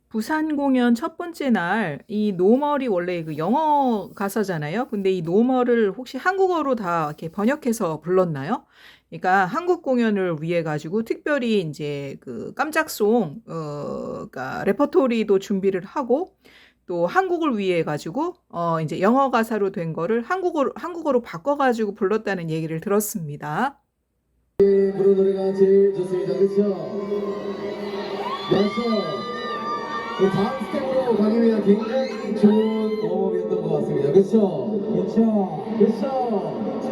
부산 공연 첫 번째 날 이 노멀이 원래 그 영어 가사잖아요. 근데 이 노멀을 혹시 한국어로 다 이렇게 번역해서 불렀나요? 그러니까 한국 공연을 위해 가지고 특별히 인제 그 깜짝송 그러니까 레퍼토리도 준비를 하고 또 한국을 위해 가지고 인제 영어 가사로 된 거를 한국어로 바꿔 가지고 불렀다는 얘기를 들었습니다. 부른 노래가 제일 좋습니다. 그렇죠? 맞죠? 그 다음 스텝으로 가기 위한 굉장히 좋은 모험이었던 것 같습니다. 그렇죠? 그렇죠. 그렇죠.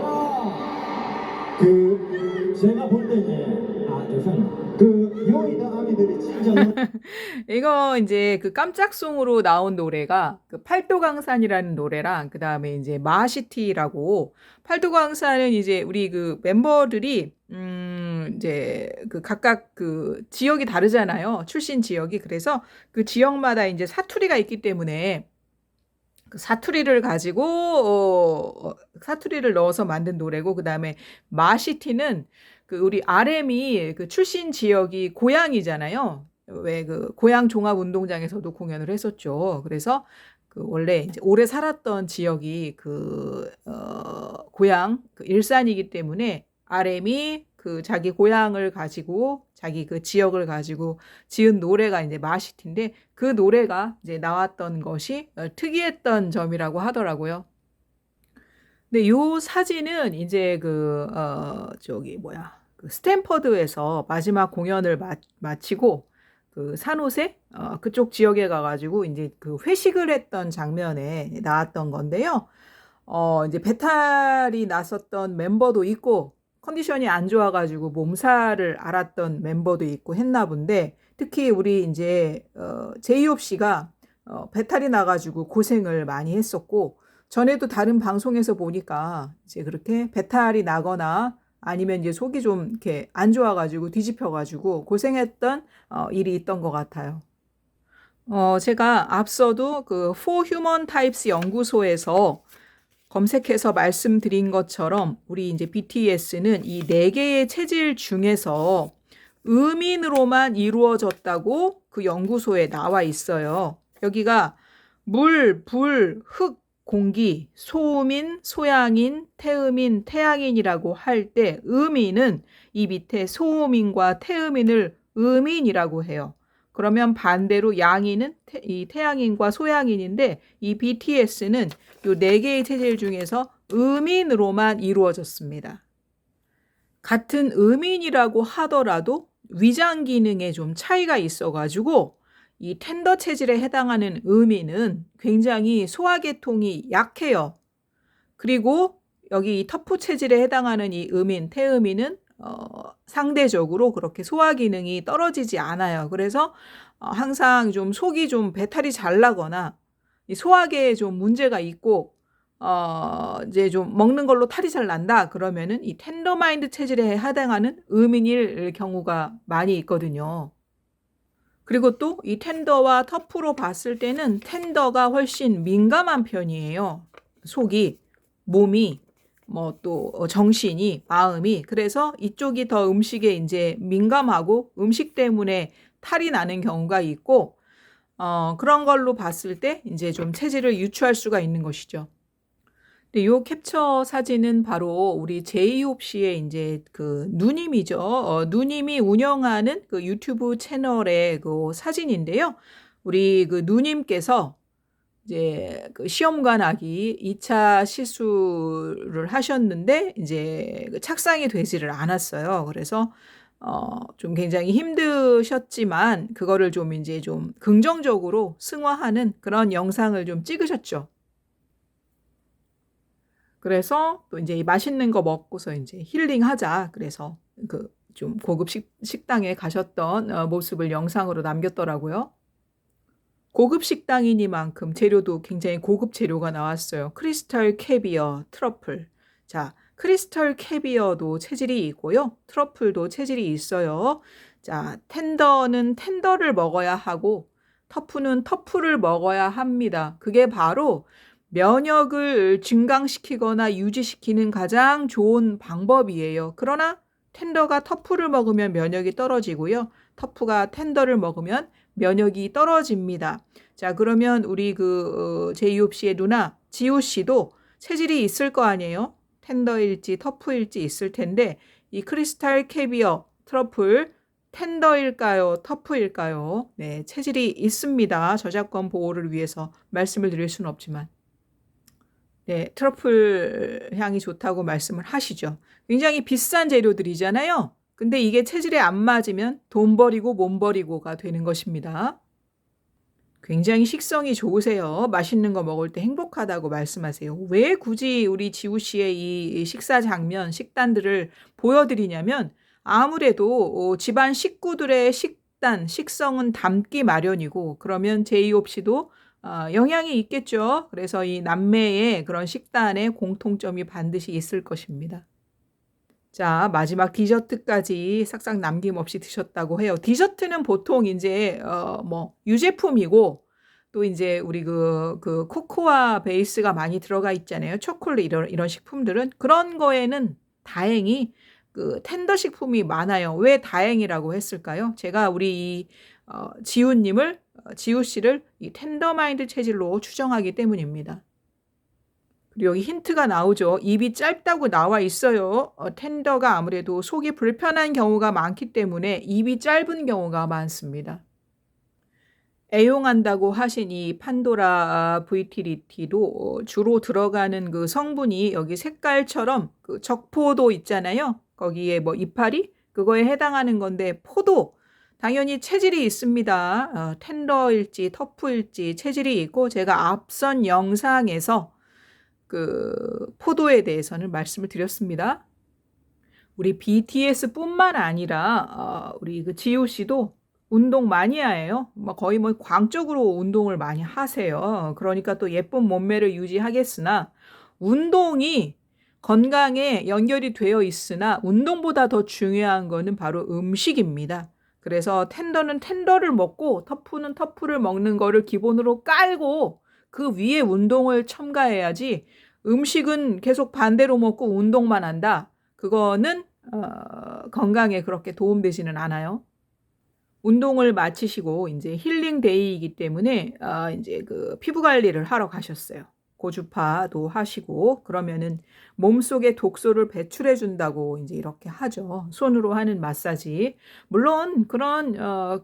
제가 볼 때는 죄송합니다. 그 요이더 아미들이 진정한 이거 인제 그 깜짝송으로 나온 노래가 그 팔도강산이라는 노래랑 그다음에 인제 마시티라고 팔도강산은 이제 우리 그 멤버들이 인제 그 각각 그 지역이 다르잖아요, 출신 지역이. 그래서 그 지역마다 인제 사투리가 있기 때문에 그 사투리를 가지고 사투리를 넣어서 만든 노래고 그다음에 마시티는 그 우리 RM이 그 출신 지역이 고양이잖아요. 왜 그 고양 종합운동장에서도 공연을 했었죠. 그래서 그 원래 인제 오래 살았던 지역이 그 고향 그 일산이기 때문에 RM이 그 자기 고향을 가지고 자기 그 지역을 가지고 지은 노래가 인제 마시티인데 그 노래가 이제 나왔던 것이 특이했던 점이라고 하더라고요. 근데 요 사진은 인제 그 저기 뭐야 그 스탠퍼드에서 마지막 공연을 마치고 그 산호세 그쪽 지역에 가 가지고 인제 그 회식을 했던 장면에 나왔던 건데요. 인제 배탈이 났었던 멤버도 있고 컨디션이 안 좋아 가지고 몸살을 앓았던 멤버도 있고 했나 본데 특히 우리 인제 제이홉 씨가 배탈이 나 가지고 고생을 많이 했었고 전에도 다른 방송에서 보니까 이제 그렇게 배탈이 나거나 아니면 이제 속이 좀 이렇게 안 좋아 가지고 뒤집혀 가지고 고생했던 일이 있던 것 같아요. 제가 앞서도 그 For Human Types 연구소에서 검색해서 말씀드린 것처럼 우리 이제 BTS는 이 네 개의 체질 중에서 음인으로만 이루어졌다고 그 연구소에 나와 있어요. 여기가 물, 불, 흙, 공기, 소음인, 소양인, 태음인, 태양인이라고 할 때 음인은 이 밑에 소음인과 태음인을 음인이라고 해요. 그러면 반대로 양인은 이 태양인과 소양인인데 이 BTS는 요 네 개의 체질 중에서 음인으로만 이루어졌습니다. 같은 음인이라고 하더라도 위장 기능에 좀 차이가 있어 가지고 이 텐더 체질에 해당하는 음인은 굉장히 소화계통이 약해요. 그리고 여기 이 터프 체질에 해당하는 이 음인, 태음인은 상대적으로 그렇게 소화 기능이 떨어지지 않아요. 그래서 항상 좀 속이 좀 배탈이 잘 나거나 이 소화계에 좀 문제가 있고 이제 좀 먹는 걸로 탈이 잘 난다 그러면은 이 텐더마인드 체질에 해당하는 음인일 경우가 많이 있거든요. 그리고 또 이 텐더와 터프로 봤을 때는 텐더가 훨씬 민감한 편이에요. 속이, 몸이, 뭐 또 정신이, 마음이. 그래서 이쪽이 더 음식에 인제 민감하고 음식 때문에 탈이 나는 경우가 있고 그런 걸로 봤을 때 인제 좀 체질을 유추할 수가 있는 것이죠. 근데 요 캡처 사진은 바로 우리 제이홉 씨의 인제 그 누님이죠. 누님이 운영하는 그 유튜브 채널의 그 사진인데요. 우리 그 누님께서 이제 그 시험관 하기 2차 시술을 하셨는데 인제 그 착상이 되지를 않았어요. 그래서 좀 굉장히 힘드셨지만 그거를 좀 인제 좀 긍정적으로 승화하는 그런 영상을 좀 찍으셨죠. 그래서 또 인제 이 맛있는 거 먹고서 인제 힐링하자 그래서 그 좀 고급 식당에 가셨던 모습을 영상으로 남겼더라고요. 고급 식당이니만큼 재료도 굉장히 고급 재료가 나왔어요. 크리스탈 캐비어, 트러플. 자, 크리스탈 캐비어도 체질이 있고요. 트러플도 체질이 있어요. 자, 텐더는 텐더를 먹어야 하고 터프는 터프를 먹어야 합니다. 그게 바로 면역을 증강시키거나 유지시키는 가장 좋은 방법이에요. 그러나 텐더가 터프를 먹으면 면역이 떨어지고요. 터프가 텐더를 먹으면 면역이 떨어집니다. 자, 그러면 우리 제이홉 씨의 누나 지우 씨도 체질이 있을 거 아니에요? 텐더일지 터프일지 있을 텐데 이 크리스탈 캐비어 트러플 텐더일까요? 터프일까요? 네, 체질이 있습니다. 저작권 보호를 위해서 말씀을 드릴 수는 없지만. 네, 트러플 향이 좋다고 말씀을 하시죠. 굉장히 비싼 재료들이잖아요. 근데 이게 체질에 안 맞으면 돈 버리고 몸 버리고가 되는 것입니다. 굉장히 식성이 좋으세요. 맛있는 거 먹을 때 행복하다고 말씀하세요. 왜 굳이 우리 지우 씨의 이 식사 장면, 식단들을 보여드리냐면 아무래도 집안 식구들의 식성은 닮기 마련이고 그러면 제이홉 씨도 영향이 있겠죠. 그래서 이 남매의 그런 식단에 공통점이 반드시 있을 것입니다. 자, 마지막 디저트까지 싹싹 남김없이 드셨다고 해요. 디저트는 보통 이제 유제품이고 또 이제 우리 그 코코아 베이스가 많이 들어가 있잖아요. 초콜릿 이런 식품들은 그런 거에는 다행히 그 텐더 식품이 많아요. 왜 다행이라고 했을까요? 제가 우리 지우 씨를 이 텐더 마인드 체질로 추정하기 때문입니다. 그리고 여기 힌트가 나오죠. 입이 짧다고 나와 있어요. 텐더가 아무래도 속이 불편한 경우가 많기 때문에 입이 짧은 경우가 많습니다. 애용한다고 하신 이 판도라 VT리티도 주로 들어가는 그 성분이 여기 색깔처럼 그 적포도 있잖아요. 거기에 뭐 이파리 그거에 해당하는 건데 포도 당연히 체질이 있습니다. 텐더일지 터프일지 체질이 있고 제가 앞선 영상에서 그 포도에 대해서는 말씀을 드렸습니다. 우리 BTS뿐만 아니라 우리 그 지우 씨도 운동 마니아예요. 거의 광적으로 운동을 많이 하세요. 그러니까 또 예쁜 몸매를 유지하겠으나 운동이 건강에 연결이 되어 있으나 운동보다 더 중요한 거는 바로 음식입니다. 그래서 텐더는 텐더를 먹고 터프는 터프를 먹는 거를 기본으로 깔고 그 위에 운동을 첨가해야지 음식은 계속 반대로 먹고 운동만 한다. 그거는 건강에 그렇게 도움되지는 않아요. 운동을 마치시고 이제 힐링 데이이기 때문에 이제 그 피부 관리를 하러 가셨어요. 고주파도 하시고 그러면은 몸속에 독소를 배출해 준다고 이제 이렇게 하죠. 손으로 하는 마사지. 물론 그런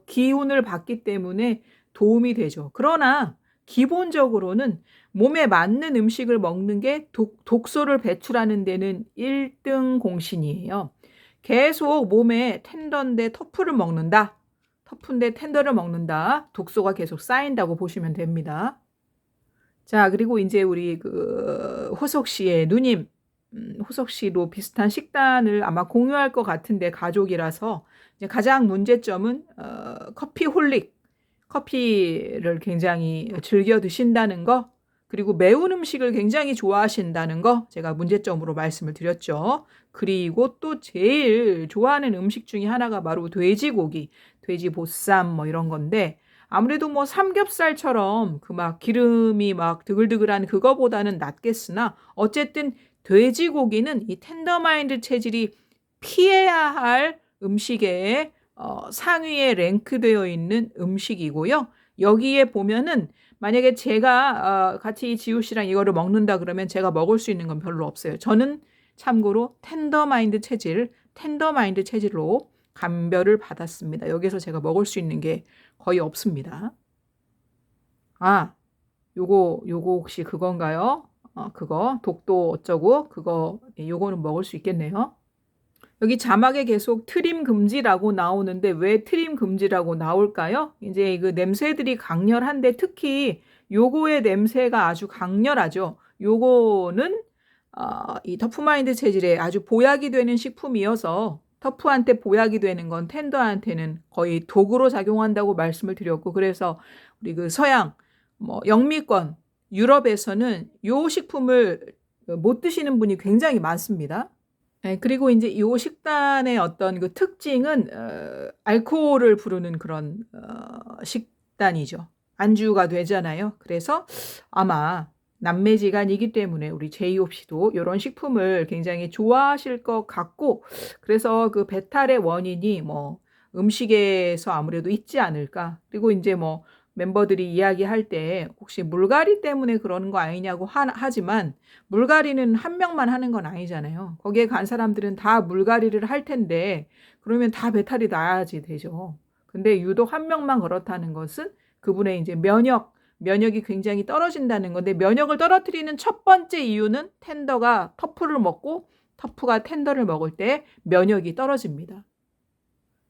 기운을 받기 때문에 도움이 되죠. 그러나 기본적으로는 몸에 맞는 음식을 먹는 게 독소를 배출하는 데는 1등 공신이에요. 계속 몸에 텐더인데 터프를 먹는다. 터프인데 텐더를 먹는다. 독소가 계속 쌓인다고 보시면 됩니다. 자, 그리고 이제 우리 그 호석 씨의 누님, 호석 씨도 비슷한 식단을 아마 공유할 것 같은데 가족이라서 이제 가장 문제점은 커피홀릭, 커피를 굉장히 즐겨 드신다는 거, 그리고 매운 음식을 굉장히 좋아하신다는 거 제가 문제점으로 말씀을 드렸죠. 그리고 또 제일 좋아하는 음식 중에 하나가 바로 돼지고기, 돼지 보쌈 이런 건데 아무래도 삼겹살처럼 그 기름이 드글드글한 그거보다는 낫겠으나 어쨌든 돼지고기는 이 텐더마인드 체질이 피해야 할 음식에 상위에 랭크되어 있는 음식이고요. 여기에 보면은 만약에 제가 같이 지우 씨랑 이거를 먹는다 그러면 제가 먹을 수 있는 건 별로 없어요. 저는 참고로 텐더마인드 체질로 감별을 받았습니다. 여기서 제가 먹을 수 있는 게 거의 없습니다. 요거 혹시 그건가요? 그거 독도 어쩌고 요거는 먹을 수 있겠네요. 여기 자막에 계속 트림 금지라고 나오는데 왜 트림 금지라고 나올까요? 이제 그 냄새들이 강렬한데 특히 요거의 냄새가 아주 강렬하죠. 요거는 이 터프마인드 체질에 아주 보약이 되는 식품이어서 터프한테 보약이 되는 건 텐더한테는 거의 독으로 작용한다고 말씀을 드렸고 그래서 우리 그 서양 영미권 유럽에서는 요 식품을 못 드시는 분이 굉장히 많습니다. 네, 그리고 이제 이 식단의 어떤 그 특징은 알코올을 부르는 그런 식단이죠. 안주가 되잖아요. 그래서 아마 남매지간이기 때문에 우리 제이홉 씨도 이런 식품을 굉장히 좋아하실 것 같고 그래서 그 배탈의 원인이 음식에서 아무래도 있지 않을까. 그리고 이제 뭐 멤버들이 이야기할 때 혹시 물갈이 때문에 그러는 거 아니냐고 하지만 물갈이는 한 명만 하는 건 아니잖아요. 거기에 간 사람들은 다 물갈이를 할 텐데 그러면 다 배탈이 나야지 되죠. 근데 유독 한 명만 그렇다는 것은 그분의 이제 면역이 굉장히 떨어진다는 건데 면역을 떨어뜨리는 첫 번째 이유는 텐더가 터프를 먹고 터프가 텐더를 먹을 때 면역이 떨어집니다.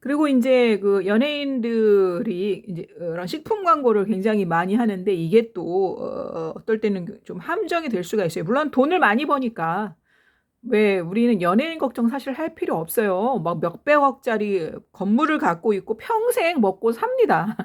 그리고 이제 그 연예인들이 이제 그런 식품 광고를 굉장히 많이 하는데 이게 또 어떨 때는 좀 함정이 될 수가 있어요. 물론 돈을 많이 버니까 왜 우리는 연예인 걱정 사실 할 필요 없어요. 막 몇백억짜리 건물을 갖고 있고 평생 먹고 삽니다.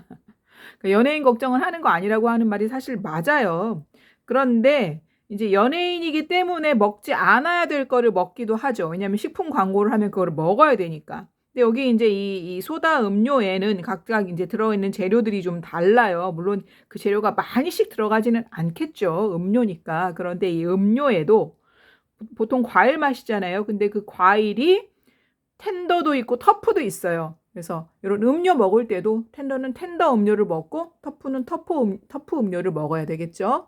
연예인 걱정을 하는 거 아니라고 하는 말이 사실 맞아요. 그런데 이제 연예인이기 때문에 먹지 않아야 될 거를 먹기도 하죠. 왜냐하면 식품 광고를 하면 그거를 먹어야 되니까. 근데 여기 이제 이 소다 음료에는 각각 이제 들어있는 재료들이 좀 달라요. 물론 그 재료가 많이씩 들어가지는 않겠죠. 음료니까. 그런데 이 음료에도 보통 과일 맛이잖아요. 근데 그 과일이 텐더도 있고 터프도 있어요. 그래서 이런 음료 먹을 때도 텐더는 텐더 음료를 먹고 터프는 터프 음료를 먹어야 되겠죠.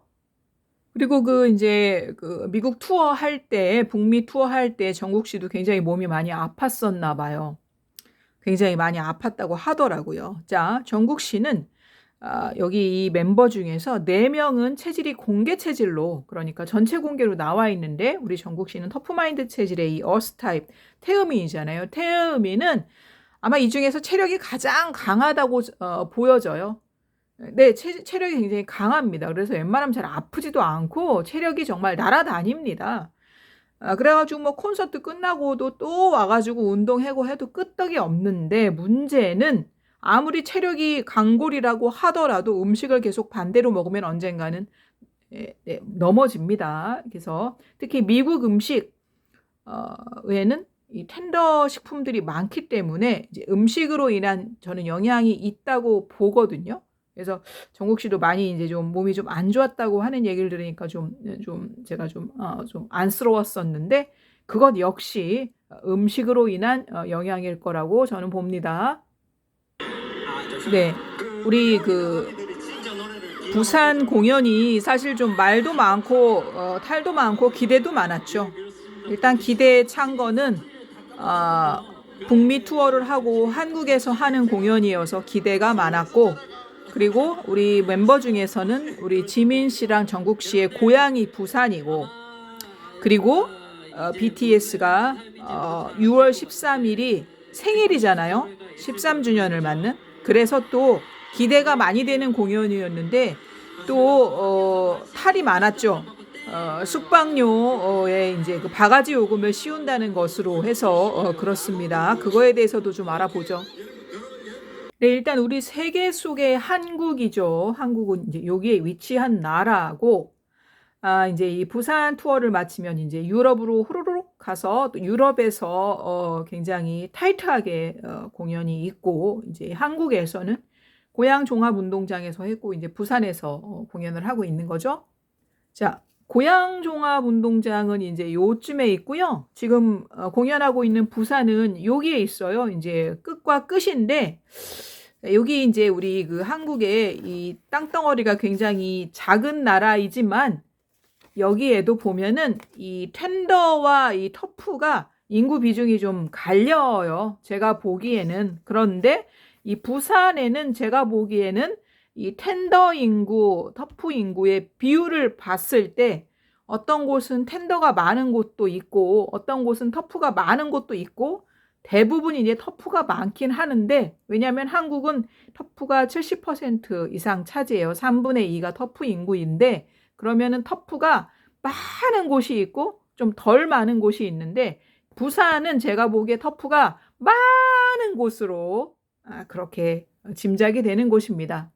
그리고 그 이제 그 미국 투어 할 때, 북미 투어 할 때 정국 씨도 굉장히 몸이 많이 아팠었나 봐요. 굉장히 많이 아팠다고 하더라고요. 자, 정국 씨는 여기 이 멤버 중에서 4명은 체질이 공개 체질로, 그러니까 전체 공개로 나와 있는데 우리 정국 씨는 터프마인드 체질의 이 어스 타입 태음인이잖아요. 태음인은 아마 이 중에서 체력이 가장 강하다고 보여져요. 네, 체력이 굉장히 강합니다. 그래서 웬만하면 잘 아프지도 않고 체력이 정말 날아다닙니다. 그래가지고 뭐 콘서트 끝나고도 또 와가지고 운동하고 해도 끄떡이 없는데 문제는 아무리 체력이 강골이라고 하더라도 음식을 계속 반대로 먹으면 언젠가는 넘어집니다. 그래서 특히 미국 음식 외에는 이 텐더 식품들이 많기 때문에 이제 음식으로 인한 저는 영향이 있다고 보거든요. 그래서 정국 씨도 많이 이제 좀 몸이 좀 안 좋았다고 하는 얘기를 들으니까 좀 제가 좀 안쓰러웠었는데 그것 역시 음식으로 인한 영향일 거라고 저는 봅니다. 네, 우리 그 부산 공연이 사실 좀 말도 많고 탈도 많고 기대도 많았죠. 일단 기대에 찬 거는 북미 투어를 하고 한국에서 하는 공연이어서 기대가 많았고 그리고 우리 멤버 중에서는 우리 지민 씨랑 정국 씨의 고향이 부산이고 그리고 BTS가 6월 13일이 생일이잖아요. 13주년을 맞는. 그래서 또 기대가 많이 되는 공연이었는데 또 탈이 많았죠. 숙박료에 이제 그 바가지 요금을 씌운다는 것으로 해서 그렇습니다. 그거에 대해서도 좀 알아보죠. 네, 일단 우리 세계 속의 한국이죠. 한국은 이제 여기에 위치한 나라고, 이제 이 부산 투어를 마치면 이제 유럽으로 후루룩 가서 또 유럽에서 굉장히 타이트하게 공연이 있고, 이제 한국에서는 고양 종합운동장에서 했고, 이제 부산에서 공연을 하고 있는 거죠. 자, 고양 종합운동장은 이제 요쯤에 있고요. 지금 공연하고 있는 부산은 여기에 있어요. 이제 끝과 끝인데 여기 이제 우리 그 한국의 이 땅덩어리가 굉장히 작은 나라이지만 여기에도 보면은 이 텐더와 이 터프가 인구 비중이 좀 갈려요. 제가 보기에는. 그런데 이 부산에는 제가 보기에는 이 텐더 인구, 터프 인구의 비율을 봤을 때 어떤 곳은 텐더가 많은 곳도 있고 어떤 곳은 터프가 많은 곳도 있고 대부분 이제 터프가 많긴 하는데 왜냐하면 한국은 터프가 70% 이상 차지해요. 3분의 2가 터프 인구인데 그러면은 터프가 많은 곳이 있고 좀 덜 많은 곳이 있는데 부산은 제가 보기에 터프가 많은 곳으로 그렇게 짐작이 되는 곳입니다.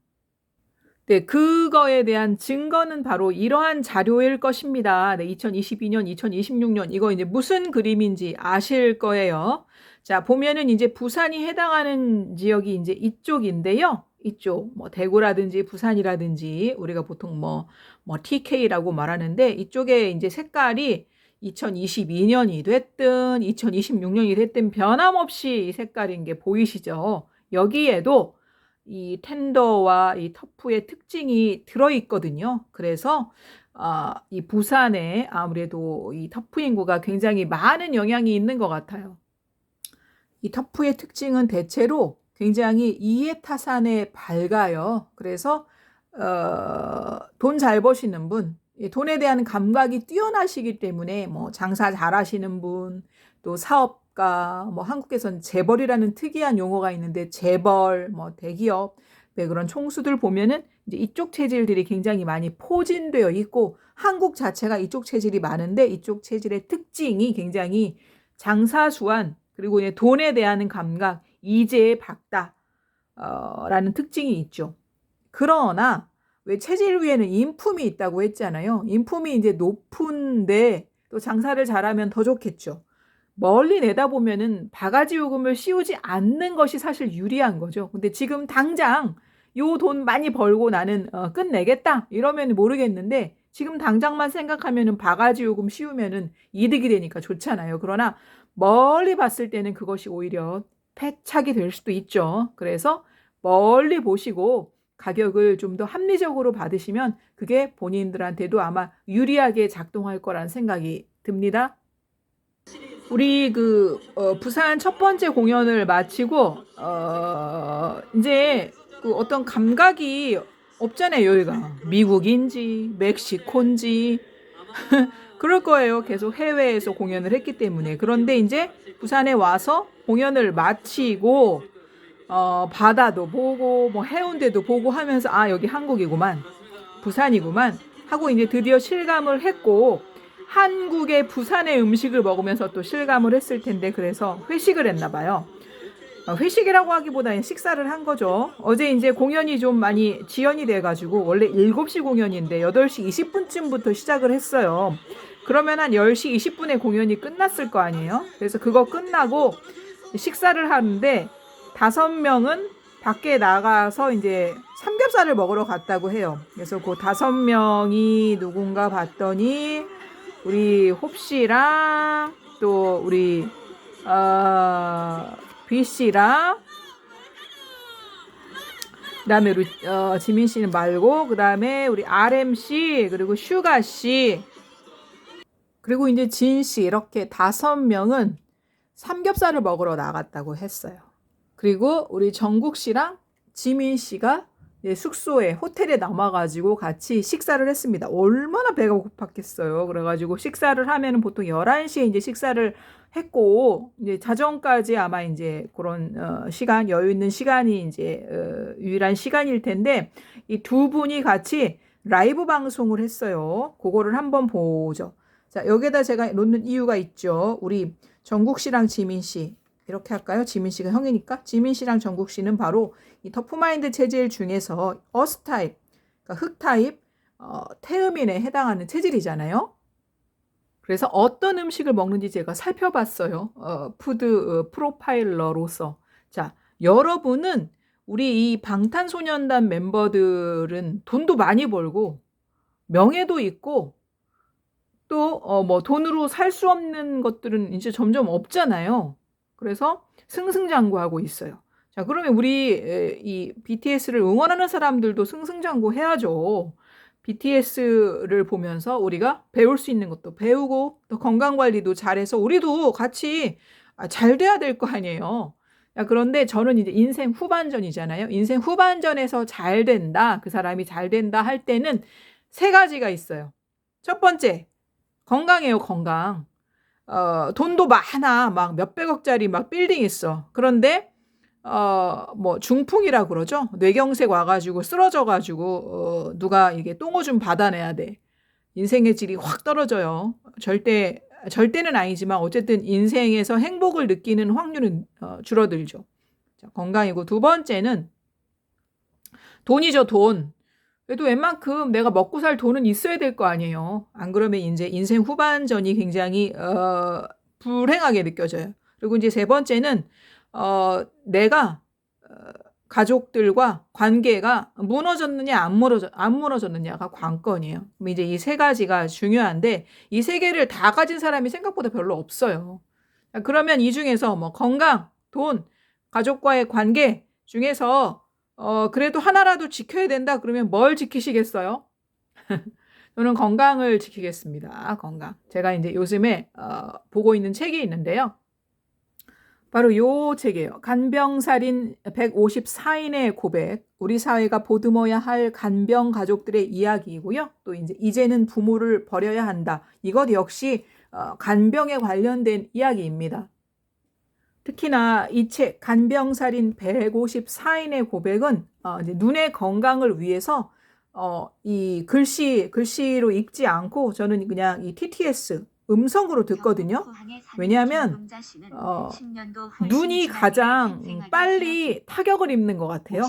네, 그거에 대한 증거는 바로 이러한 자료일 것입니다. 네, 2022년, 2026년 이거 이제 무슨 그림인지 아실 거예요. 자, 보면은 이제 부산이 해당하는 지역이 이제 이쪽인데요. 이쪽 뭐 대구라든지 부산이라든지 우리가 보통 뭐 TK라고 말하는데 이쪽에 이제 색깔이 2022년이 됐든 2026년이 됐든 변함없이 이 색깔인 게 보이시죠? 여기에도 이 텐더와 이 터프의 특징이 들어있거든요. 그래서 이 부산에 아무래도 이 터프 인구가 굉장히 많은 영향이 있는 것 같아요. 이 터프의 특징은 대체로 굉장히 이해타산에 밝아요. 그래서 돈 잘 버시는 분, 돈에 대한 감각이 뛰어나시기 때문에 뭐 장사 잘하시는 분, 또 사업가, 뭐 한국에선 재벌이라는 특이한 용어가 있는데 재벌, 뭐 대기업, 네, 그런 총수들 보면은 이제 이쪽 체질들이 굉장히 많이 포진되어 있고 한국 자체가 이쪽 체질이 많은데 이쪽 체질의 특징이 굉장히 장사수완 그리고 이제 돈에 대한 감각, 이재에 박다 라는 특징이 있죠. 그러나 왜 체질 위에는 인품이 있다고 했잖아요. 인품이 이제 높은데 또 장사를 잘하면 더 좋겠죠. 멀리 내다보면은 바가지 요금을 씌우지 않는 것이 사실 유리한 거죠. 근데 지금 당장 요 돈 많이 벌고 나는 끝내겠다 이러면 모르겠는데 지금 당장만 생각하면은 바가지 요금 씌우면은 이득이 되니까 좋잖아요. 그러나 멀리 봤을 때는 그것이 오히려 패착이 될 수도 있죠. 그래서 멀리 보시고 가격을 좀 더 합리적으로 받으시면 그게 본인들한테도 아마 유리하게 작동할 거라는 생각이 듭니다. 우리 부산 첫 번째 공연을 마치고 이제 그 어떤 감각이 없잖아요. 여기가 미국인지 멕시코인지 그럴 거예요. 계속 해외에서 공연을 했기 때문에. 그런데 이제 부산에 와서 공연을 마치고 바다도 보고 뭐 해운대도 보고 하면서 여기 한국이구만. 부산이구만 하고 이제 드디어 실감을 했고 한국의 부산의 음식을 먹으면서 또 실감을 했을 텐데 그래서 회식을 했나 봐요. 회식이라고 하기보다는 식사를 한 거죠. 어제 이제 공연이 좀 많이 지연이 돼가지고 원래 7시 공연인데 8시 20분쯤부터 시작을 했어요. 그러면 한 10시 20분에 공연이 끝났을 거 아니에요. 그래서 그거 끝나고 식사를 하는데 5명은 밖에 나가서 이제 삼겹살을 먹으러 갔다고 해요. 그래서 그 5명이 누군가 봤더니 우리 홉씨랑 또 우리 B씨랑 그다음에 우리 지민 씨는 말고 그다음에 우리 RM씨 그리고 슈가씨 그리고 이제 진씨 이렇게 5명은 삼겹살을 먹으러 나갔다고 했어요. 그리고 우리 정국 씨랑 지민 씨가 숙소에 호텔에 남아가지고 같이 식사를 했습니다. 얼마나 배가 고팠겠어요. 그래가지고 식사를 하면은 보통 11시에 이제 식사를 했고 이제 자정까지 아마 이제 그런 시간 여유 있는 시간이 이제 유일한 시간일 텐데 이 두 분이 같이 라이브 방송을 했어요. 그거를 한번 보죠. 자, 여기에다 제가 놓는 이유가 있죠. 우리 정국 씨랑 지민 씨 이렇게 할까요? 지민 씨가 형이니까 지민 씨랑 정국 씨는 바로 이 터프마인드 체질 중에서 어스 타입, 그러니까 흙 타입, 태음인에 해당하는 체질이잖아요. 그래서 어떤 음식을 먹는지 제가 살펴봤어요. 푸드 프로파일러로서. 자, 여러분은 우리 이 방탄소년단 멤버들은 돈도 많이 벌고 명예도 있고 또 뭐 돈으로 살 수 없는 것들은 이제 점점 없잖아요. 그래서 승승장구하고 있어요. 자, 그러면 우리 이 BTS를 응원하는 사람들도 승승장구 해야죠. BTS를 보면서 우리가 배울 수 있는 것도 배우고 또 건강관리도 잘해서 우리도 같이 잘 돼야 될 거 아니에요. 자, 그런데 저는 이제 인생 후반전이잖아요. 인생 후반전에서 잘 된다, 그 사람이 잘 된다 할 때는 3가지가 있어요. 첫 번째, 건강해요, 건강. 돈도 많아. 막 몇백억짜리 막 빌딩 있어. 그런데 뭐 중풍이라 그러죠. 뇌경색 와가지고 쓰러져가지고 누가 이게 똥오줌 받아내야 돼. 인생의 질이 확 떨어져요. 절대는 아니지만 어쨌든 인생에서 행복을 느끼는 확률은 줄어들죠. 자, 건강이고 두 번째는 돈이죠, 돈. 그래도 웬만큼 내가 먹고 살 돈은 있어야 될 거 아니에요. 안 그러면 이제 인생 후반전이 굉장히 불행하게 느껴져요. 그리고 이제 3번째는 내가 가족들과 관계가 무너졌느냐 안 무너졌느냐가 관건이에요. 그럼 이제 이 세 가지가 중요한데 이 세 개를 다 가진 사람이 생각보다 별로 없어요. 그러면 이 중에서 뭐 건강, 돈, 가족과의 관계 중에서 그래도 하나라도 지켜야 된다 그러면 뭘 지키시겠어요? 저는 건강을 지키겠습니다. 건강. 제가 이제 요즘에 보고 있는 책이 있는데요. 바로 요 책이에요. 간병살인 154인의 고백. 우리 사회가 보듬어야 할 간병 가족들의 이야기이고요. 또 이제는 부모를 버려야 한다. 이것 역시 간병에 관련된 이야기입니다. 특히나 이 책 간병살인 154인의 고백은 이제 눈의 건강을 위해서 이 글씨로 읽지 않고 저는 그냥 이 TTS 음성으로 듣거든요. 왜냐하면 눈이 가장 빨리 타격을 입는 것 같아요.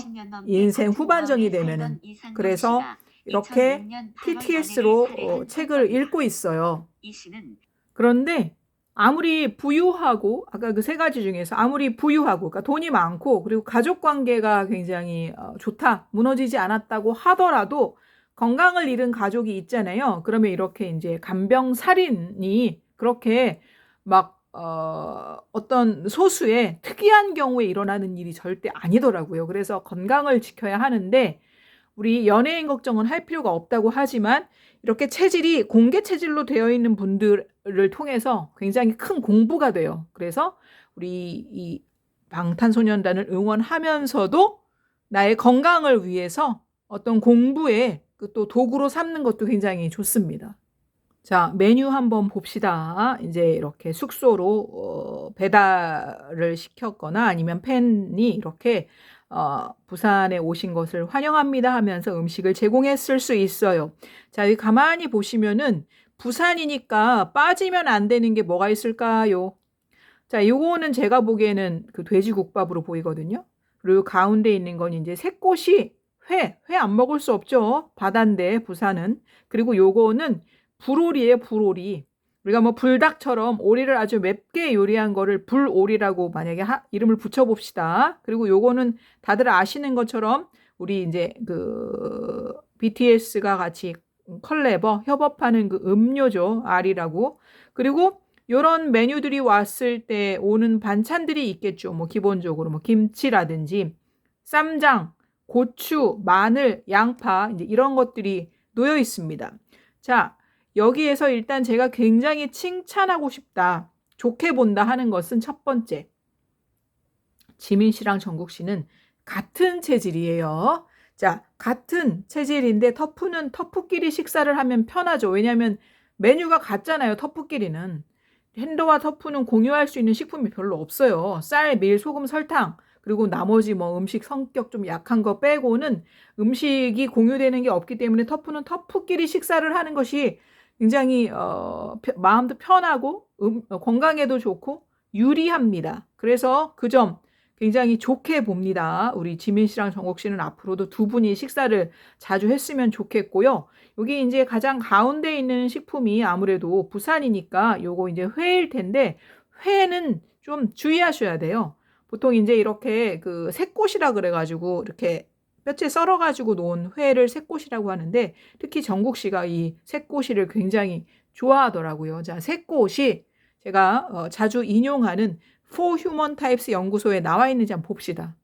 인생 후반전이 되면은. 그래서 이렇게 TTS로 책을 읽고 있어요. 그런데 아무리 부유하고 아까 그 세 가지 중에서 아무리 부유하고 그러니까 돈이 많고 그리고 가족 관계가 굉장히 좋다, 무너지지 않았다고 하더라도 건강을 잃은 가족이 있잖아요. 그러면 이렇게 이제 간병살인이 그렇게 막 어떤 소수의 특이한 경우에 일어나는 일이 절대 아니더라고요. 그래서 건강을 지켜야 하는데 우리 연예인 걱정은 할 필요가 없다고 하지만 이렇게 체질이 공개 체질로 되어 있는 분들을 통해서 굉장히 큰 공부가 돼요. 그래서 우리 이 방탄소년단을 응원하면서도 나의 건강을 위해서 어떤 공부에 또 도구로 삼는 것도 굉장히 좋습니다. 자, 메뉴 한번 봅시다. 이제 이렇게 숙소로 배달을 시켰거나 아니면 팬이 이렇게 부산에 오신 것을 환영합니다 하면서 음식을 제공했을 수 있어요. 자, 여기 가만히 보시면은 부산이니까 빠지면 안 되는 게 뭐가 있을까요? 자, 요거는 제가 보기에는 그 돼지국밥으로 보이거든요. 그리고 가운데 있는 건 이제 새꼬시, 회 안 먹을 수 없죠. 바다인데 부산은. 그리고 요거는 불오리예요, 불오리. 우리가 뭐 불닭처럼 오리를 아주 맵게 요리한 거를 불오리라고 만약에 이름을 붙여봅시다. 그리고 요거는 다들 아시는 것처럼 우리 이제 그 BTS가 같이 협업하는 그 음료죠. 아리라고. 그리고 요런 메뉴들이 왔을 때 오는 반찬들이 있겠죠. 뭐 기본적으로 뭐 김치라든지 쌈장, 고추, 마늘, 양파 이제 이런 것들이 놓여 있습니다. 자, 여기에서 일단 제가 굉장히 칭찬하고 싶다, 좋게 본다 하는 것은 첫 번째. 지민 씨랑 정국 씨는 같은 체질이에요. 자, 같은 체질인데 터프끼리 식사를 하면 편하죠. 왜냐하면 메뉴가 같잖아요. 터프끼리는. 핸더와 터프는 공유할 수 있는 식품이 별로 없어요. 쌀, 밀, 소금, 설탕 그리고 나머지 뭐 음식 성격 좀 약한 거 빼고는 음식이 공유되는 게 없기 때문에 터프는 터프끼리 식사를 하는 것이 굉장히 마음도 편하고 건강에도 좋고 유리합니다. 그래서 그 점 굉장히 좋게 봅니다. 우리 지민 씨랑 정국 씨는 앞으로도 두 분이 식사를 자주 했으면 좋겠고요. 여기 이제 가장 가운데 있는 식품이 아무래도 부산이니까 요거 이제 회일 텐데 회는 좀 주의하셔야 돼요. 보통 이제 이렇게 그 새꽃이라 그래가지고 이렇게 뼈째 썰어가지고 놓은 회를 새꽃이라고 하는데 특히 정국 씨가 이 새꽃이를 굉장히 좋아하더라고요. 자, 새꽃이 제가 자주 인용하는 For Human Types 연구소에 나와 있는지 한번 봅시다.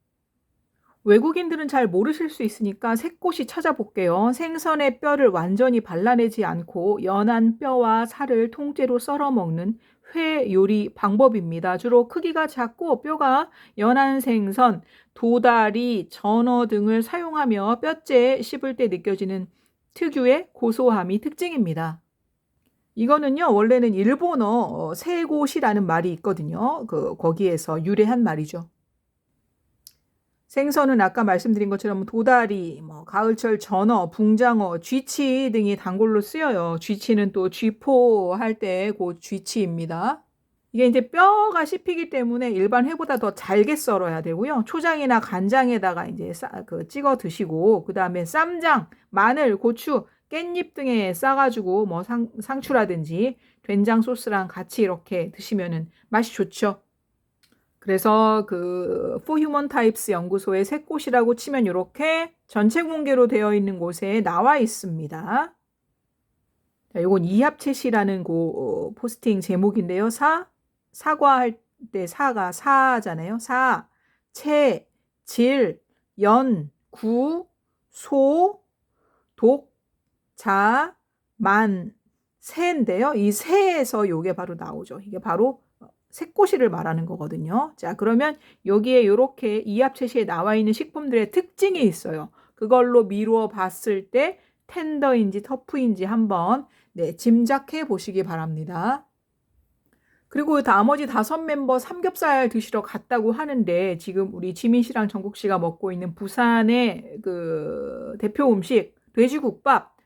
외국인들은 잘 모르실 수 있으니까 새꽃이 찾아볼게요. 생선의 뼈를 완전히 발라내지 않고 연한 뼈와 살을 통째로 썰어 먹는 회 요리 방법입니다. 주로 크기가 작고 뼈가 연한 생선, 도다리, 전어 등을 사용하며 뼈째 씹을 때 느껴지는 특유의 고소함이 특징입니다. 이거는요, 원래는 일본어 새곳이라는 말이 있거든요. 거기에서 유래한 말이죠. 생선은 아까 말씀드린 것처럼 도다리, 뭐 가을철 전어, 붕장어, 쥐치 등이 단골로 쓰여요. 쥐치는 또 쥐포 할 때 그 쥐치입니다. 이게 이제 뼈가 씹히기 때문에 일반 회보다 더 잘게 썰어야 되고요. 초장이나 간장에다가 이제 찍어 드시고 그 다음에 쌈장, 마늘, 고추, 깻잎 등에 싸가지고 뭐 상추라든지 된장 소스랑 같이 이렇게 드시면은 맛이 좋죠. 그래서 그 For Human Types 연구소의 새 꽃이라고 치면 이렇게 전체 공개로 되어 있는 곳에 나와 있습니다. 자, 이건 이합채시라는 포스팅 제목인데요. 사과할 때 사가 사잖아요. 채, 질, 연, 구, 소, 독, 자, 만, 새인데요. 이 새에서 요게 바로 나오죠. 이게 바로 새꼬시를 말하는 거거든요. 자, 그러면 여기에 이렇게 이합채시에 나와 있는 식품들의 특징이 있어요. 그걸로 미루어 봤을 때 텐더인지 터프인지 한번 짐작해 보시기 바랍니다. 그리고 나머지 5멤버 삼겹살 드시러 갔다고 하는데 지금 우리 지민 씨랑 정국 씨가 먹고 있는 부산의 그 대표 음식 돼지국밥.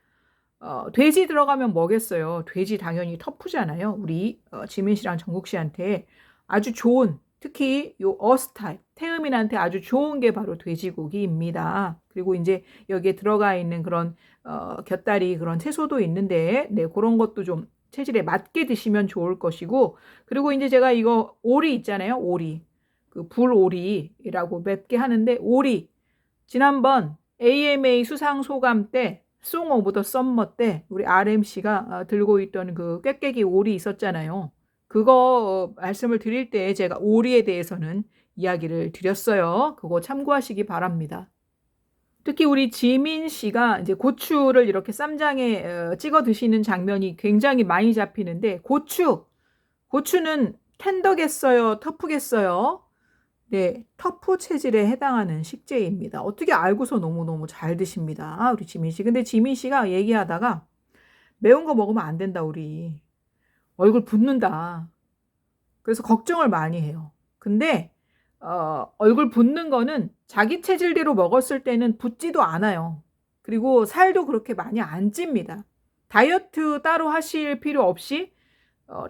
돼지 들어가면 뭐겠어요? 돼지 당연히 터프잖아요. 우리 지민 씨랑 정국 씨한테 아주 좋은, 특히 요 어스타일 태음인한테 아주 좋은 게 바로 돼지고기입니다. 그리고 이제 여기에 들어가 있는 그런 곁다리 그런 채소도 있는데 그런 것도 좀 체질에 맞게 드시면 좋을 것이고, 그리고 이제 제가 이거 오리 있잖아요. 오리. 그 불오리라고 맵게 하는데 오리. 지난번 AMA 수상 소감 때 송 오브 더 썸머 때 우리 RMC가 들고 있던 그 꾀깨기 오리 있었잖아요. 그거 말씀을 드릴 때 제가 오리에 대해서는 이야기를 드렸어요. 그거 참고하시기 바랍니다. 특히 우리 지민 씨가 이제 고추를 이렇게 쌈장에 찍어 드시는 장면이 굉장히 많이 잡히는데 고추는 텐더겠어요? 터프겠어요? 네, 터프 체질에 해당하는 식재입니다. 어떻게 알고서 너무너무 잘 드십니다. 우리 지민 씨. 근데 지민 씨가 얘기하다가 매운 거 먹으면 안 된다, 우리. 얼굴 붓는다. 그래서 걱정을 많이 해요. 근데 얼굴 붓는 거는 자기 체질대로 먹었을 때는 붓지도 않아요. 그리고 살도 그렇게 많이 안 찝니다. 다이어트 따로 하실 필요 없이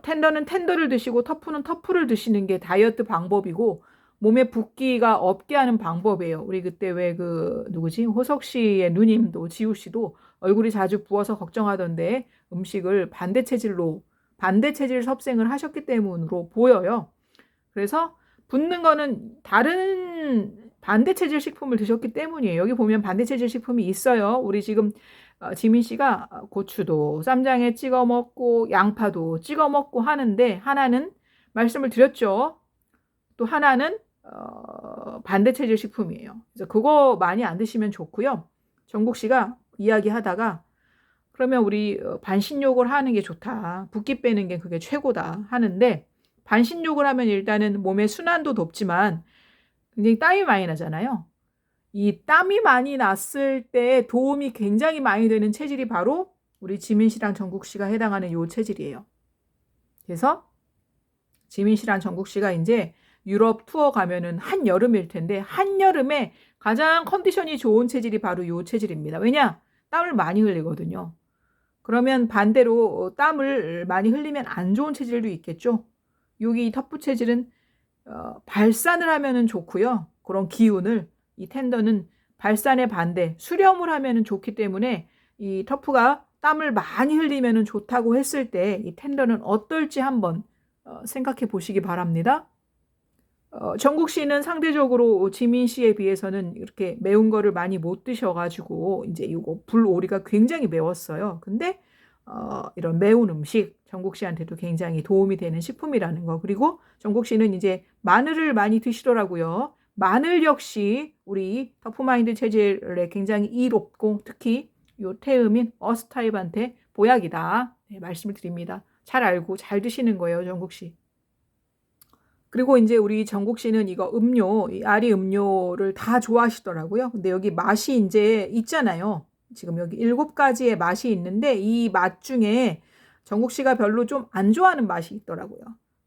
텐더는 텐더를 드시고 터프는 터프를 드시는 게 다이어트 방법이고 몸에 붓기가 없게 하는 방법이에요. 우리 그때 왜 누구지? 호석 씨의 누님도 지우 씨도 얼굴이 자주 부어서 걱정하던데 음식을 반대 체질 섭생을 하셨기 때문으로 보여요. 그래서 붓는 거는 다른 반대 체질 식품을 드셨기 때문이에요. 여기 보면 반대 체질 식품이 있어요. 우리 지금 지민 씨가 고추도 쌈장에 찍어 먹고 양파도 찍어 먹고 하는데 하나는 말씀을 드렸죠. 또 하나는 반대 체질 식품이에요. 그래서 그거 많이 안 드시면 좋고요. 정국 씨가 이야기하다가 그러면 우리 반신욕을 하는 게 좋다. 붓기 빼는 게 그게 최고다 하는데 반신욕을 하면 일단은 몸의 순환도 높지만 굉장히 땀이 많이 나잖아요. 이 땀이 많이 났을 때 도움이 굉장히 많이 되는 체질이 바로 우리 지민 씨랑 정국 씨가 해당하는 요 체질이에요. 그래서 지민 씨랑 정국 씨가 이제 유럽 투어 가면은 한여름일 텐데 한여름에 가장 컨디션이 좋은 체질이 바로 요 체질입니다. 왜냐? 땀을 많이 흘리거든요. 그러면 반대로 땀을 많이 흘리면 안 좋은 체질도 있겠죠. 여기 터프 체질은 발산을 하면은 좋고요. 그런 기운을 이 텐더는 발산의 반대 수렴을 하면은 좋기 때문에 이 터프가 땀을 많이 흘리면은 좋다고 했을 때 이 텐더는 어떨지 한번 생각해 보시기 바랍니다. 정국 씨는 상대적으로 지민 씨에 비해서는 이렇게 매운 거를 많이 못 드셔가지고 이제 이거 불오리가 굉장히 매웠어요. 근데 이런 매운 음식 정국 씨한테도 굉장히 도움이 되는 식품이라는 거. 그리고 정국 씨는 이제 마늘을 많이 드시더라고요. 마늘 역시 우리 터프마인드 체질에 굉장히 이롭고 특히 요 태음인 어스타입한테 보약이다. 네, 말씀을 드립니다. 잘 알고 잘 드시는 거예요, 정국 씨. 그리고 이제 우리 정국 씨는 이거 이 아리 음료를 다 좋아하시더라고요. 근데 여기 맛이 이제 있잖아요. 지금 여기 7가지의 맛이 있는데 이 맛 중에 정국 씨가 별로 좀 안 좋아하는 맛이 있더라고요.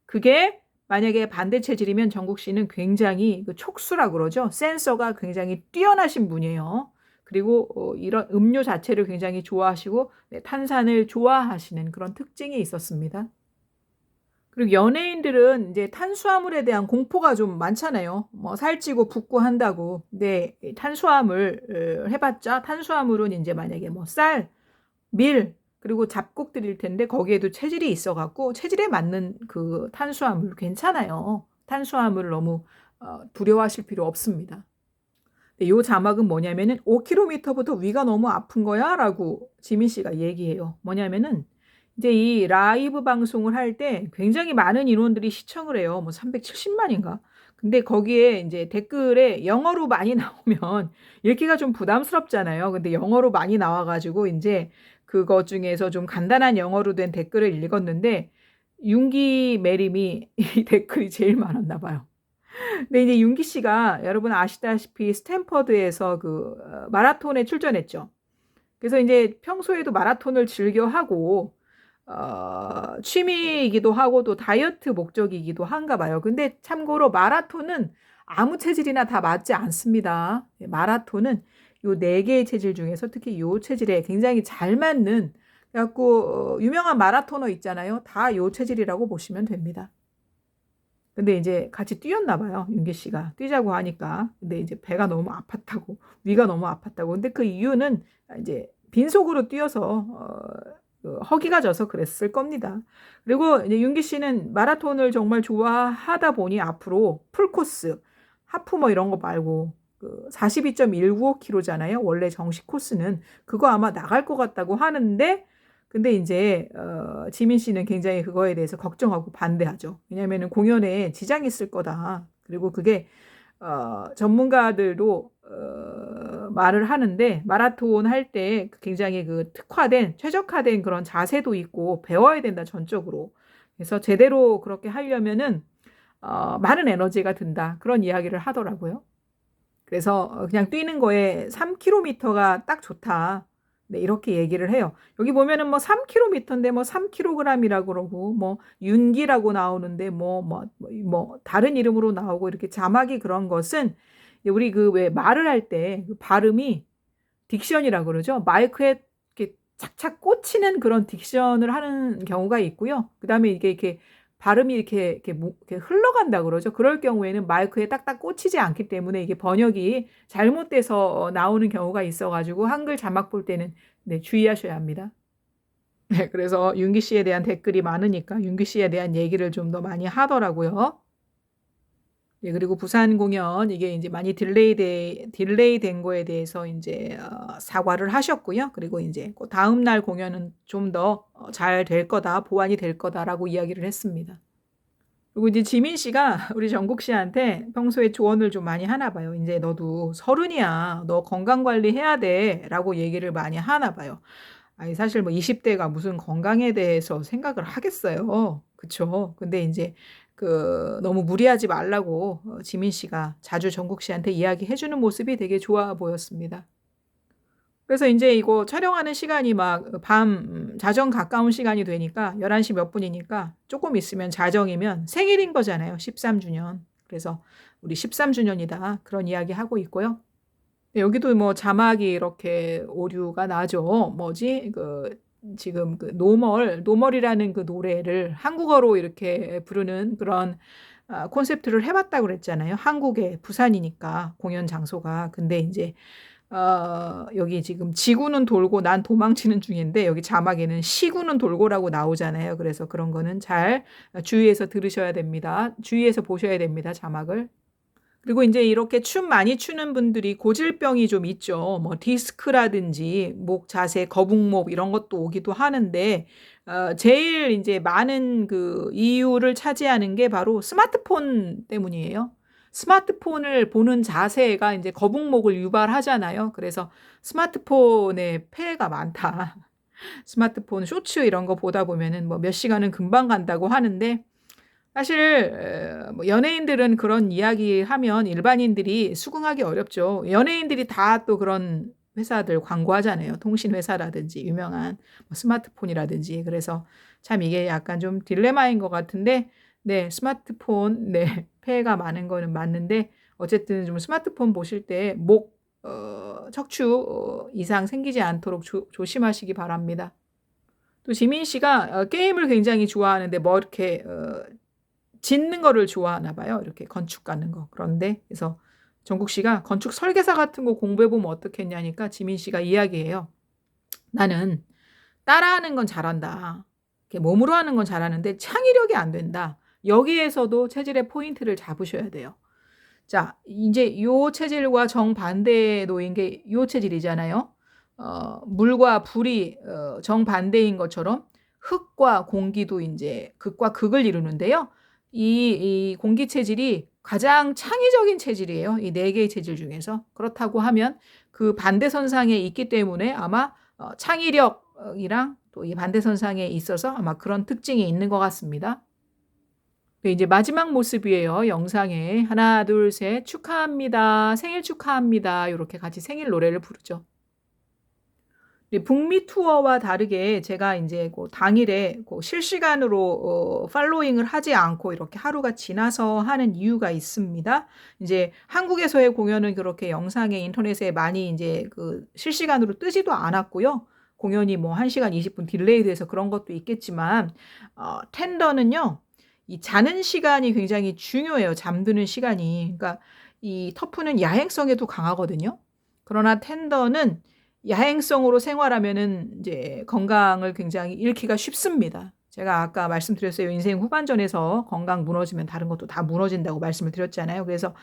그게 만약에 반대 체질이면 정국 씨는 굉장히 촉수라 그러죠. 센서가 굉장히 뛰어나신 분이에요. 그리고 이런 음료 자체를 굉장히 좋아하시고 탄산을 좋아하시는 그런 특징이 있었습니다. 그리고 연예인들은 이제 탄수화물에 대한 공포가 좀 많잖아요. 뭐 살찌고 붓고 한다고. 근데 탄수화물 해봤자 탄수화물은 이제 만약에 뭐 쌀, 밀, 그리고 잡곡들일 텐데 거기에도 체질이 있어갖고 체질에 맞는 그 탄수화물 괜찮아요. 탄수화물을 너무 두려워하실 필요 없습니다. 이 자막은 뭐냐면은 5km부터 위가 너무 아픈 거야 라고 지민 씨가 얘기해요. 뭐냐면은 이제 이 라이브 방송을 할 때 굉장히 많은 인원들이 시청을 해요. 뭐 370만인가? 근데 거기에 이제 댓글에 영어로 많이 나오면 읽기가 좀 부담스럽잖아요. 근데 영어로 많이 나와가지고 이제 그것 중에서 좀 간단한 영어로 된 댓글을 읽었는데 윤기 매림이 이 댓글이 제일 많았나 봐요. 근데 이제 윤기 씨가 여러분 아시다시피 스탠퍼드에서 마라톤에 출전했죠. 그래서 이제 평소에도 마라톤을 즐겨 하고 취미이기도 하고 또 다이어트 목적이기도 한가 봐요. 근데 참고로 마라톤은 아무 체질이나 다 맞지 않습니다. 마라톤은 요 4개의 체질 중에서 특히 요 체질에 굉장히 잘 맞는 그래갖고 유명한 마라토너 있잖아요. 다 요 체질이라고 보시면 됩니다. 근데 이제 같이 뛰었나 봐요. 윤기 씨가 뛰자고 하니까. 근데 이제 배가 너무 아팠다고, 위가 너무 아팠다고. 근데 그 이유는 이제 빈속으로 뛰어서 허기가 져서 그랬을 겁니다. 그리고 이제 윤기 씨는 마라톤을 정말 좋아하다 보니 앞으로 풀코스, 하프 뭐 이런 거 말고 42.195km잖아요. 원래 정식 코스는 그거 아마 나갈 것 같다고 하는데 근데 이제 지민 씨는 굉장히 그거에 대해서 걱정하고 반대하죠. 왜냐하면 공연에 지장이 있을 거다. 그리고 그게 전문가들도 말을 하는데 마라톤 할 때 굉장히 특화된 최적화된 그런 자세도 있고 배워야 된다 전적으로. 그래서 제대로 그렇게 하려면은 많은 에너지가 든다 그런 이야기를 하더라고요. 그래서 그냥 뛰는 거에 3km가 딱 좋다. 네, 이렇게 얘기를 해요. 여기 보면은 뭐 3km인데 뭐 3kg이라고 그러고 뭐 윤기라고 나오는데 뭐 다른 이름으로 나오고 이렇게 자막이 그런 것은 우리 왜 말을 할 때 발음이 딕션이라고 그러죠. 마이크에 이렇게 착착 꽂히는 그런 딕션을 하는 경우가 있고요. 그다음에 이게 이렇게 발음이 이렇게 흘러간다 그러죠. 그럴 경우에는 마이크에 딱딱 꽂히지 않기 때문에 이게 번역이 잘못돼서 나오는 경우가 있어가지고 한글 자막 볼 때는 네, 주의하셔야 합니다. 네, 그래서 윤기 씨에 대한 댓글이 많으니까 윤기 씨에 대한 얘기를 좀 더 많이 하더라고요. 예, 그리고 부산 공연 이게 이제 많이 딜레이 된 거에 대해서 이제 사과를 하셨고요. 그리고 이제 다음 날 공연은 좀 더 잘 될 거다, 보완이 될 거다라고 이야기를 했습니다. 그리고 이제 지민 씨가 우리 정국 씨한테 평소에 조언을 좀 많이 하나 봐요. 이제 너도 30이야. 너 건강 관리해야 돼라고 얘기를 많이 하나 봐요. 아니 사실 뭐 20대가 무슨 건강에 대해서 생각을 하겠어요. 그쵸? 근데 이제 너무 무리하지 말라고 지민 씨가 자주 정국 씨한테 이야기해 주는 모습이 되게 좋아 보였습니다. 그래서 이제 이거 촬영하는 시간이 막 밤 자정 가까운 시간이 되니까 11시 몇 분이니까 조금 있으면 자정이면 생일인 거잖아요. 13주년. 그래서 우리 13주년이다. 그런 이야기 하고 있고요. 여기도 뭐 자막이 이렇게 오류가 나죠. 뭐지? 지금 노멀이라는 그 노래를 한국어로 이렇게 부르는 그런 콘셉트를 해봤다고 그랬잖아요. 한국의 부산이니까 공연 장소가. 근데 이제 여기 지금 지구는 돌고 난 도망치는 중인데 여기 자막에는 시구는 돌고라고 나오잖아요. 그래서 그런 거는 잘 주의해서 들으셔야 됩니다. 주의해서 보셔야 됩니다. 자막을. 그리고 이제 이렇게 춤 많이 추는 분들이 고질병이 좀 있죠. 뭐 디스크라든지 목 자세, 거북목 이런 것도 오기도 하는데 제일 이제 많은 이유를 차지하는 게 바로 스마트폰 때문이에요. 스마트폰을 보는 자세가 이제 거북목을 유발하잖아요. 그래서 스마트폰에 폐해가 많다. 스마트폰 쇼츠 이런 거 보다 보면은 뭐 몇 시간은 금방 간다고 하는데 사실 뭐 연예인들은 그런 이야기하면 일반인들이 수긍하기 어렵죠. 연예인들이 다 또 그런 회사들 광고하잖아요. 통신 회사라든지 유명한 뭐 스마트폰이라든지. 그래서 참 이게 약간 좀 딜레마인 것 같은데 네, 스마트폰 네, 폐해가 많은 거는 맞는데 어쨌든 좀 스마트폰 보실 때 목 척추 이상 생기지 않도록 조심하시기 바랍니다. 또 지민 씨가 게임을 굉장히 좋아하는데 뭐 이렇게 짓는 거를 좋아하나 봐요. 이렇게 건축 가는 거. 그런데 그래서 정국 씨가 건축 설계사 같은 거 공부해 보면 어떻겠냐니까 지민 씨가 이야기해요. 나는 따라하는 건 잘한다. 이렇게 몸으로 하는 건 잘하는데 창의력이 안 된다. 여기에서도 체질의 포인트를 잡으셔야 돼요. 자, 이제 요 체질과 정반대에 놓인 게 요 체질이잖아요. 물과 불이 정반대인 것처럼 흙과 공기도 이제 극과 극을 이루는데요. 이 공기 체질이 가장 창의적인 체질이에요. 이 네 개의 체질 중에서. 그렇다고 하면 그 반대선상에 있기 때문에 아마 창의력이랑 또 이 반대선상에 있어서 아마 그런 특징이 있는 것 같습니다. 네, 이제 마지막 모습이에요. 영상에 하나, 둘, 셋, 축하합니다. 생일 축하합니다. 이렇게 같이 생일 노래를 부르죠. 네, 북미 투어와 다르게 제가 이제 그 당일에 그 실시간으로 팔로잉을 하지 않고 이렇게 하루가 지나서 하는 이유가 있습니다. 이제 한국에서의 공연은 그렇게 영상에 인터넷에 많이 이제 그 실시간으로 뜨지도 않았고요. 공연이 뭐 1시간 20분 딜레이 돼서 그런 것도 있겠지만 텐더는요. 이 자는 시간이 굉장히 중요해요. 잠드는 시간이. 그러니까 이 터프는 야행성에도 강하거든요. 그러나 텐더는 야행성으로 생활하면은 이제 건강을 굉장히 잃기가 쉽습니다. 제가 아까 말씀드렸어요. 인생 후반전에서 건강 무너지면 다른 것도 다 무너진다고 말씀을 드렸잖아요. 그래서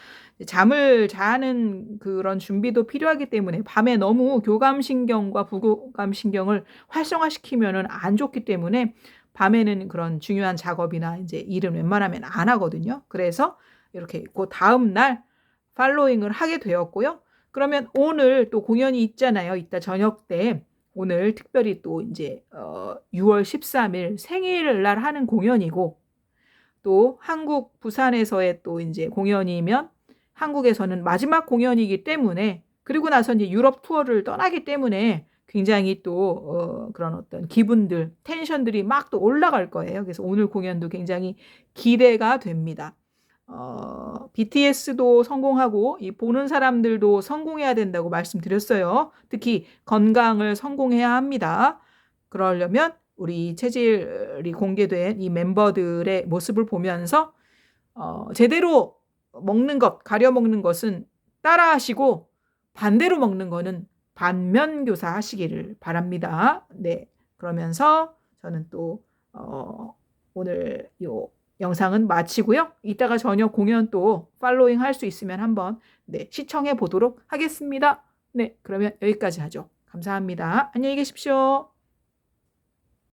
잠을 자는 그런 준비도 필요하기 때문에 밤에 너무 교감신경과 부교감신경을 활성화시키면은 안 좋기 때문에 밤에는 그런 중요한 작업이나 이제 일은 웬만하면 안 하거든요. 그래서 이렇게 그 다음 날 팔로잉을 하게 되었고요. 그러면 오늘 또 공연이 있잖아요. 이따 저녁 때 오늘 특별히 또 이제 6월 13일 생일날 하는 공연이고 또 한국 부산에서의 또 이제 공연이면 한국에서는 마지막 공연이기 때문에 그리고 나서 이제 유럽 투어를 떠나기 때문에 굉장히 또 그런 어떤 기분들, 텐션들이 막 또 올라갈 거예요. 그래서 오늘 공연도 굉장히 기대가 됩니다. BTS도 성공하고 이 보는 사람들도 성공해야 된다고 말씀드렸어요. 특히 건강을 성공해야 합니다. 그러려면 우리 체질이 공개된 이 멤버들의 모습을 보면서 제대로 먹는 것, 가려 먹는 것은 따라하시고 반대로 먹는 거는 반면교사 하시기를 바랍니다. 네, 그러면서 저는 또 오늘 요 영상은 마치고요. 이따가 저녁 공연 또 팔로잉 할 수 있으면 한번 네, 시청해 보도록 하겠습니다. 네, 그러면 여기까지 하죠. 감사합니다. 안녕히 계십시오.